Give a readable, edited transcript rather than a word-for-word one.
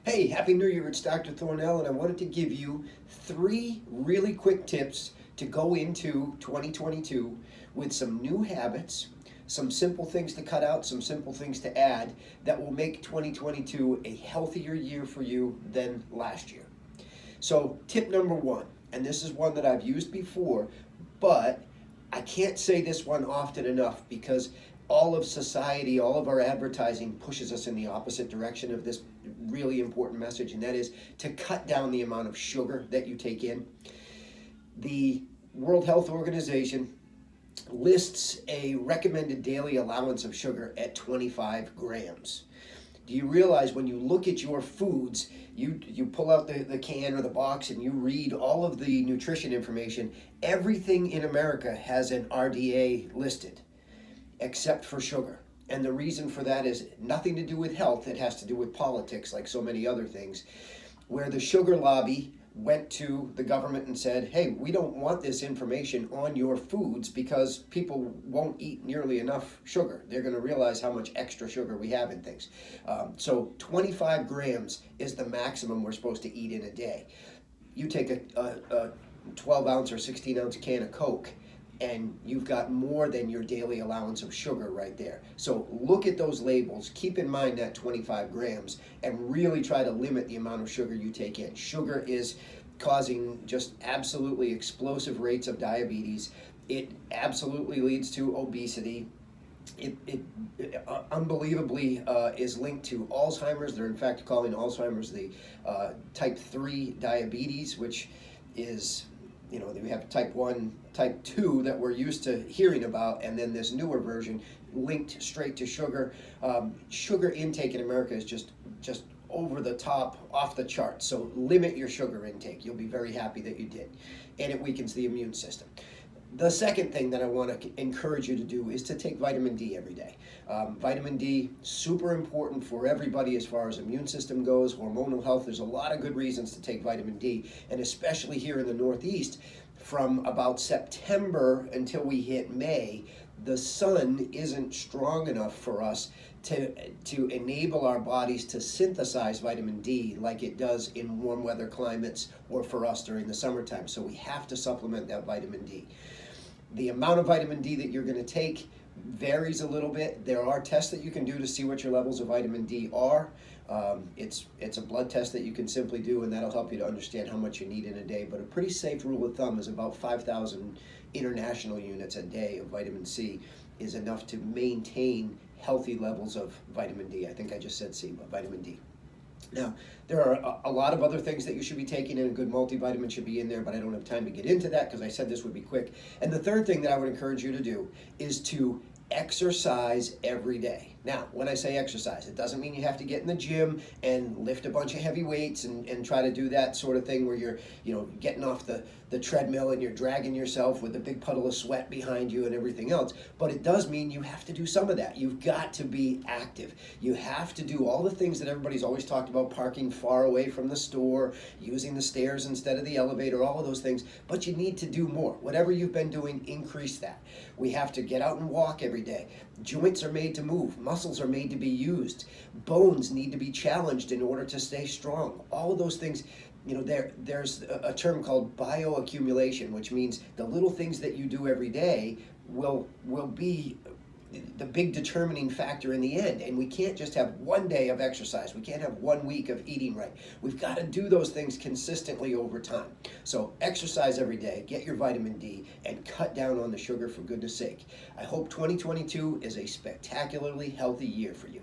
Hey, Happy New Year, it's Dr. Thornell, and I wanted to give you 3 really quick tips to go into 2022 with some new habits, some simple things to cut out, some simple things to add that will make 2022 a healthier year for you than last year. So, tip number 1, and this is one that I've used before, but I can't say this one often enough because all of society, all of our advertising pushes us in the opposite direction of this really important message, and that is to cut down the amount of sugar that you take in. The World Health Organization lists a recommended daily allowance of sugar at 25 grams. Do you realize when you look at your foods, you pull out the can or the box and you read all of the nutrition information, everything in America has an RDA listed except for sugar. And the reason for that is nothing to do with health, it has to do with politics, like so many other things, where the sugar lobby went to the government and said, hey, we don't want this information on your foods because people won't eat nearly enough sugar. They're going to realize how much extra sugar we have in things. So 25 grams is the maximum we're supposed to eat in a day. You take a 12 ounce or 16 ounce can of Coke, and you've got more than your daily allowance of sugar right there. So look at those labels, keep in mind that 25 grams, and really try to limit the amount of sugar you take in. Sugar is causing just absolutely explosive rates of diabetes. It absolutely leads to obesity. It unbelievably is linked to Alzheimer's. They're in fact calling Alzheimer's the type 3 diabetes, which is, we have type 1, type 2 that we're used to hearing about, and then this newer version linked straight to sugar. Sugar intake in America is just over the top, off the charts. So limit your sugar intake. You'll be very happy that you did. And it weakens the immune system. The second thing that I want to encourage you to do is to take vitamin D every day. Vitamin D, super important for everybody as far as immune system goes, hormonal health. There's a lot of good reasons to take vitamin D, and especially here in the Northeast, from about September until we hit May, the sun isn't strong enough for us to enable our bodies to synthesize vitamin D like it does in warm weather climates or for us during the summertime. So we have to supplement that vitamin D. The amount of vitamin D that you're going to take varies a little bit. There are tests that you can do to see what your levels of vitamin D are. It's a blood test that you can simply do, and that'll help you to understand how much you need in a day. But a pretty safe rule of thumb is about 5,000 international units a day of vitamin C is enough to maintain healthy levels of vitamin D. I think I just said C, but vitamin D. Now, there are a lot of other things that you should be taking, and a good multivitamin should be in there, but I don't have time to get into that because I said this would be quick. And the third thing that I would encourage you to do is to exercise every day. Now, when I say exercise, it doesn't mean you have to get in the gym and lift a bunch of heavy weights and try to do that sort of thing where you're, getting off the treadmill and you're dragging yourself with a big puddle of sweat behind you and everything else. But it does mean you have to do some of that. You've got to be active. You have to do all the things that everybody's always talked about, parking far away from the store, using the stairs instead of the elevator, all of those things. But you need to do more. Whatever you've been doing, increase that. We have to get out and walk every day. Joints are made to move. Muscles are made to be used. Bones need to be challenged in order to stay strong. All of those things, there's a term called bioaccumulation, which means the little things that you do every day will be the big determining factor in the end. And we can't just have one day of exercise. We can't have 1 week of eating right. We've got to do those things consistently over time. So exercise every day, get your vitamin D, and cut down on the sugar for goodness sake. I hope 2022 is a spectacularly healthy year for you.